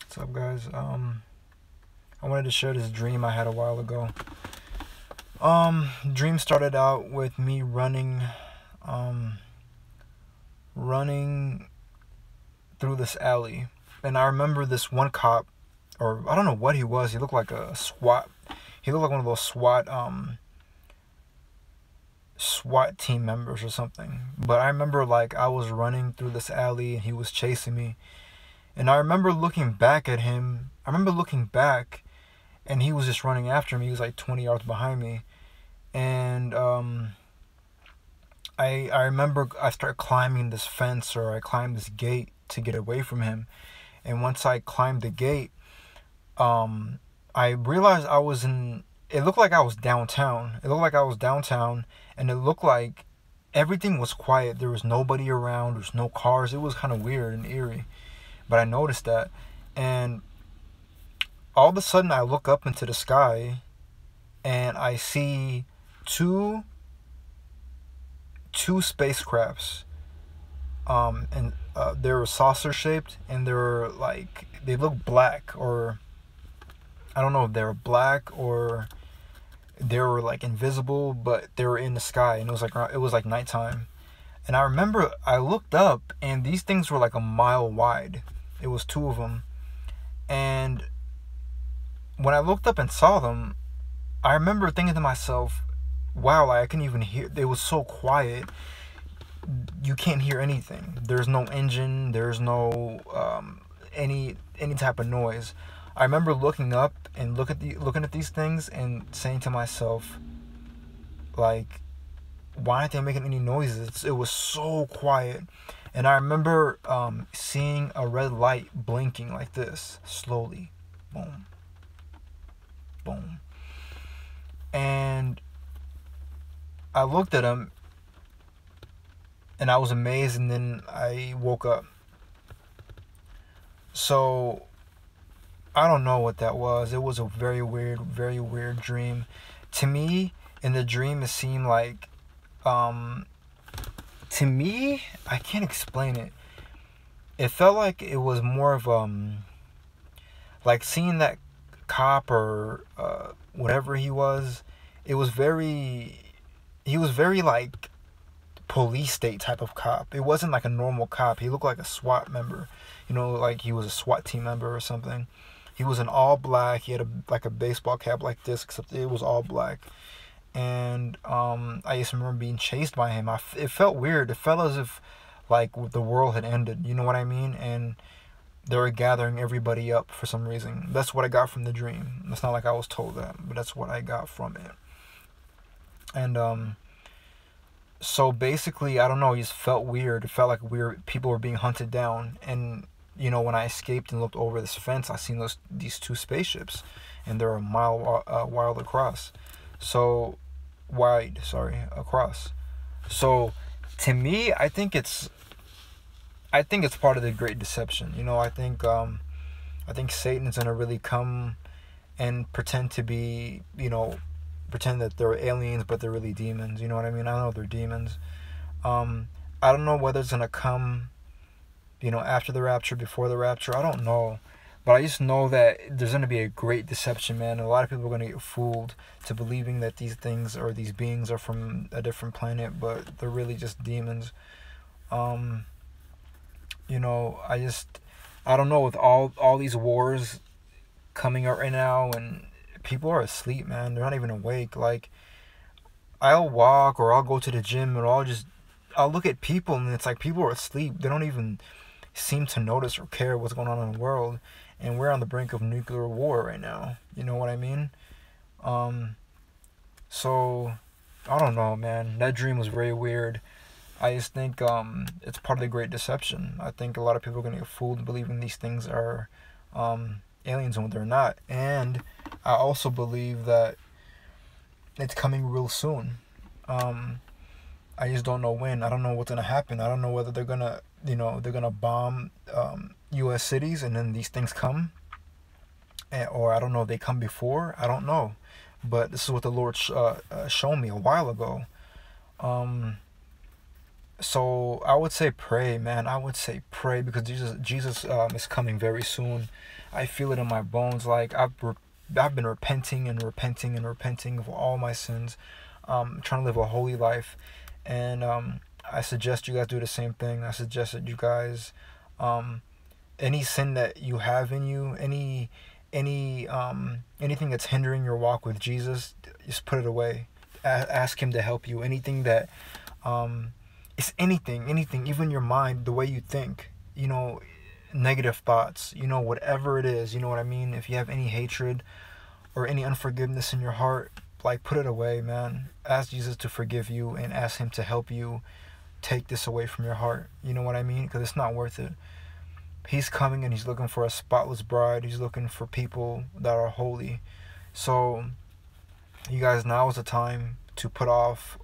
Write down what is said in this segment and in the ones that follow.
What's up, guys? I wanted to share this dream I had a while ago. Dream started out with me running through this alley, and I remember this one cop, or I don't know what he was. He looked like a SWAT. He looked like one of those SWAT team members or something. But I remember like I was running through this alley and he was chasing me. And I remember looking back at him. I remember looking back and he was just running after me. He was like 20 yards behind me. And I remember I started climbing this fence, or I climbed this gate to get away from him. And once I climbed the gate, I realized I was in, it looked like I was downtown. And it looked like everything was quiet. There was nobody around. There was no cars. It was kind of weird and eerie. But I noticed that. And all of a sudden, I look up into the sky, and I see two spacecrafts. And they were saucer shaped, and they look black, or I don't know if they were black or they were like invisible, but they were in the sky, and it was like nighttime. And I remember I looked up, and these things were like a mile wide. It was two of them. And when I looked up and saw them, I remember thinking to myself, wow, like I couldn't even hear. It was so quiet. You can't hear anything. There's no engine. There's no any type of noise. I remember looking up and looking at these things and saying to myself, like, why aren't they making any noises? It was so quiet. And I remember seeing a red light blinking like this, slowly. Boom. Boom. And I looked at them, and I was amazed, and then I woke up. So I don't know what that was. It was a very weird dream. To me, in the dream, it seemed like, to me, I can't explain it. It felt like it was more of, like seeing that cop or whatever he was. He was very like police state type of cop. It wasn't like a normal cop. He looked like a SWAT member. Like he was a SWAT team member or something. He was in all black. He had a baseball cap like this, except it was all black. And I just remember being chased by him. It felt weird. It felt as if like the world had ended. You know what I mean? And they were gathering everybody up for some reason. That's what I got from the dream. It's not like I was told that, but that's what I got from it. And so basically, I don't know. It just felt weird. It felt like people were being hunted down. And when I escaped and looked over this fence, I seen these two spaceships, and they're a mile across. So to me, I think it's part of the Great Deception. I think Satan's gonna really come and pretend to be, pretend that they're aliens, but they're really demons. You know what I mean? I know they're demons. I don't know whether it's gonna come, after the rapture, before the rapture. I don't know. But I just know that there's going to be a great deception, man. A lot of people are going to get fooled to believing that these things or these beings are from a different planet, but they're really just demons. I don't know, with all these wars coming out right now, and people are asleep, man. They're not even awake. Like, I'll walk or I'll go to the gym, and I'll look at people, and it's like people are asleep. They don't even seem to notice or care what's going on in the world. And we're on the brink of nuclear war right now. You know what I mean? So I don't know, man. That dream was very weird. I just think it's part of the Great Deception. I think a lot of people are going to get fooled believing these things are aliens when they're not. And I also believe that it's coming real soon. I just don't know when. I don't know what's going to happen. I don't know whether they're going to bomb U.S. cities and then these things come. Or I don't know if they come before. I don't know. But this is what the Lord showed me a while ago. So I would say pray, man. I would say pray, because Jesus is coming very soon. I feel it in my bones. Like I've been repenting and repenting and repenting of all my sins, trying to live a holy life, and I suggest you guys do the same thing. I suggest that you guys, um, any sin that you have in you, anything that's hindering your walk with Jesus, just put it away. Ask Him to help you. Anything that um, it's anything, even your mind, the way you think, negative thoughts, whatever it is, you know what I mean? If you have any hatred or any unforgiveness in your heart, like, put it away, man. Ask Jesus to forgive you and ask Him to help you take this away from your heart. You know what I mean? Because it's not worth it. He's coming and He's looking for a spotless bride. He's looking for people that are holy. So, you guys, now is the time to put off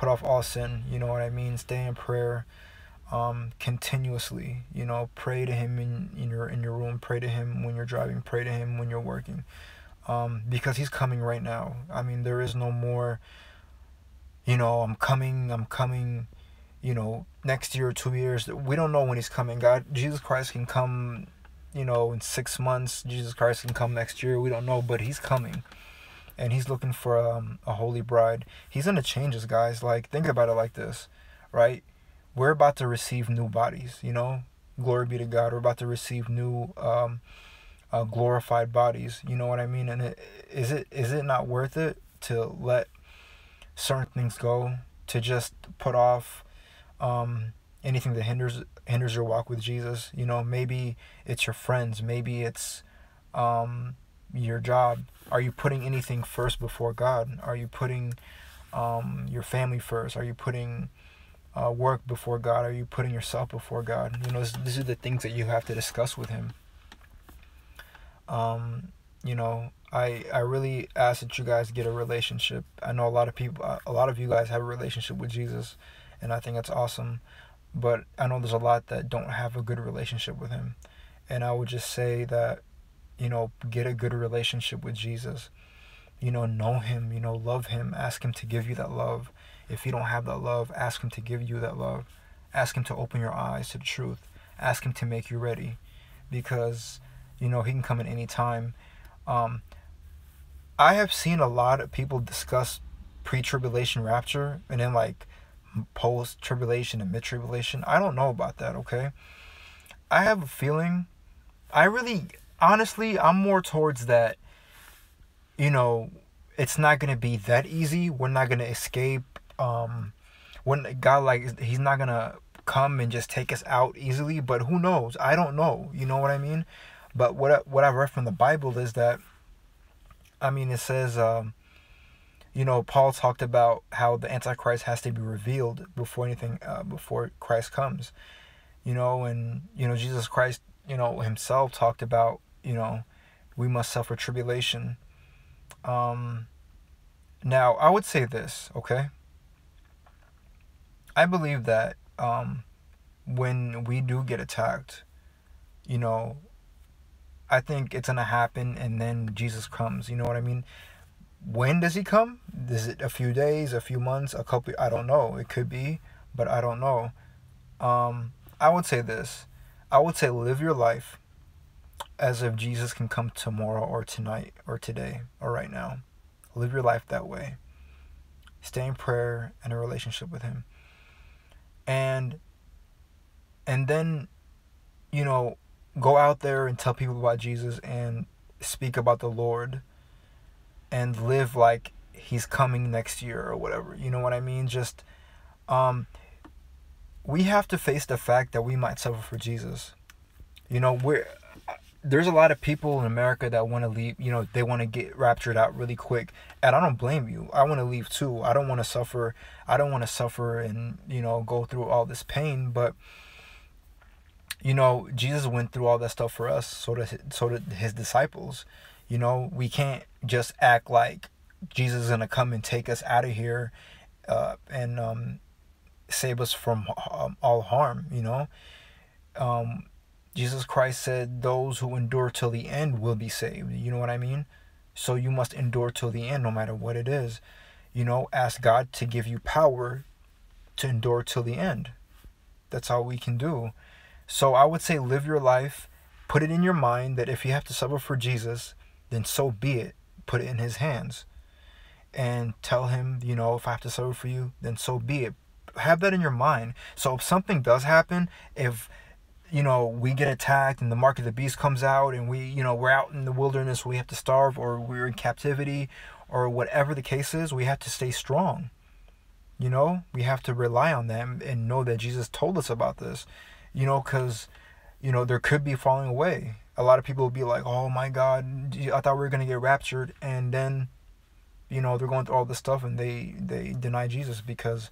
all sin. You know what I mean? Stay in prayer, continuously. Pray to Him in your room. Pray to Him when you're driving. Pray to Him when you're working. Because He's coming right now. I mean, there is no more, I'm coming, next year or 2 years. We don't know when He's coming. Jesus Christ can come, in 6 months. Jesus Christ can come next year. We don't know, but He's coming. And He's looking for a holy bride. He's going to change us, guys. Like, think about it like this, right? We're about to receive new bodies, Glory be to God. We're about to receive new glorified bodies. You know what I mean? And is it not worth it to let certain things go, to just put off anything that hinders your walk with Jesus? Maybe it's your friends. Maybe it's your job. Are you putting anything first before God? Are you putting your family first? Are you putting work before God? Are you putting yourself before God? These are the things that you have to discuss with Him. I really ask that you guys get a relationship. I know a lot of you guys have a relationship with Jesus, and I think that's awesome. But I know there's a lot that don't have a good relationship with Him. And I would just say that, get a good relationship with Jesus. Know Him, love Him. Ask Him to give you that love. If you don't have that love, ask Him to give you that love. Ask Him to open your eyes to the truth. Ask Him to make you ready. Because, He can come at any time. I have seen a lot of people discuss pre-tribulation rapture and then, like, post-tribulation and mid-tribulation. I don't know about that, okay? I have a feeling, honestly, I'm more towards that, it's not going to be that easy. We're not going to escape. When God, He's not going to come and just take us out easily, but who knows? I don't know. You know what I mean? But what I've read from the Bible is that, it says, Paul talked about how the Antichrist has to be revealed before Christ comes, and, Jesus Christ, Himself talked about, we must suffer tribulation. Now, I would say this, okay? I believe that when we do get attacked, I think it's going to happen, and then Jesus comes. You know what I mean? When does He come? Is it a few days, a few months, a couple? I don't know. It could be, but I don't know. I would say this. I would say live your life as if Jesus can come tomorrow or tonight or today or right now. Live your life that way. Stay in prayer and a relationship with Him. And then, go out there and tell people about Jesus and speak about the Lord and live like He's coming next year or whatever. You know what I mean? Just, we have to face the fact that we might suffer for Jesus. There's a lot of people in America that want to leave, they want to get raptured out really quick. And I don't blame you. I want to leave too. I don't want to suffer. And, go through all this pain. But, Jesus went through all that stuff for us. So did His disciples. We can't just act like Jesus is going to come and take us out of here and save us from all harm, Jesus Christ said those who endure till the end will be saved. You know what I mean? So you must endure till the end no matter what it is. Ask God to give you power to endure till the end. That's all we can do. So I would say live your life. Put it in your mind that if you have to suffer for Jesus, then so be it. Put it in his hands. And tell him, if I have to suffer for you, then so be it. Have that in your mind. So if something does happen, if we get attacked and the mark of the beast comes out and we're out in the wilderness, we have to starve, or we're in captivity, or whatever the case is, we have to stay strong. We have to rely on them and know that Jesus told us about this, because, there could be falling away. A lot of people will be like, oh my God, I thought we were going to get raptured. And then, they're going through all this stuff and they deny Jesus because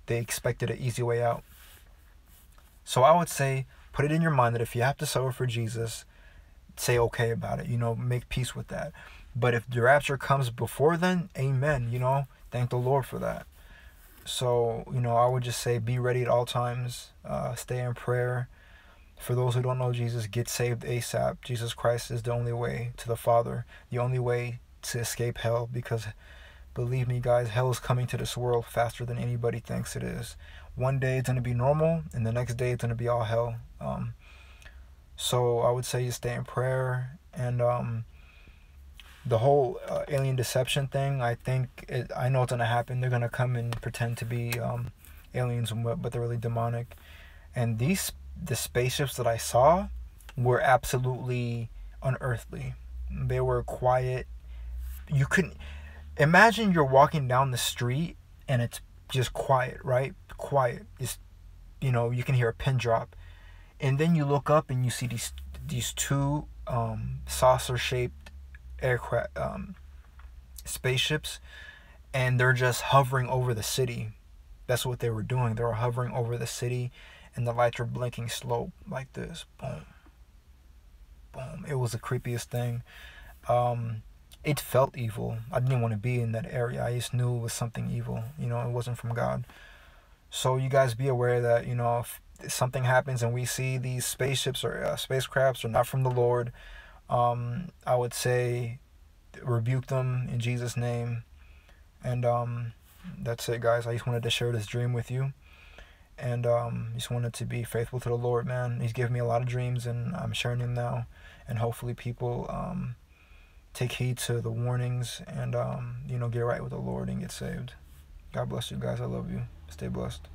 they expected an easy way out. So I would say, put it in your mind that if you have to suffer for Jesus, say okay about it, make peace with that. But if the rapture comes before then, amen, thank the Lord for that. So, I would just say be ready at all times, stay in prayer. For those who don't know Jesus, get saved ASAP. Jesus Christ is the only way to the Father, the only way to escape hell, because believe me guys, hell is coming to this world faster than anybody thinks it is. One day it's going to be normal, and the next day it's going to be all hell. So I would say you stay in prayer. And the whole alien deception thing, I know it's going to happen. They're going to come and pretend to be aliens, but they're really demonic. And the spaceships that I saw were absolutely unearthly. They were quiet. You couldn't imagine you're walking down the street and it's just quiet, right? Quiet. It's, you can hear a pin drop, and then you look up and you see these two saucer-shaped aircraft spaceships, and they're just hovering over the city. That's what they were doing. They were hovering over the city, and the lights were blinking slow like this. Boom, boom. It was the creepiest thing. It felt evil. I didn't want to be in that area. I just knew it was something evil. It wasn't from God. So you guys be aware that, if something happens and we see these spaceships or spacecrafts are not from the Lord, I would say rebuke them in Jesus' name. And that's it, guys. I just wanted to share this dream with you. And just wanted to be faithful to the Lord, man. He's given me a lot of dreams, and I'm sharing them now. And hopefully people take heed to the warnings and, get right with the Lord and get saved. God bless you guys. I love you. Stay blessed.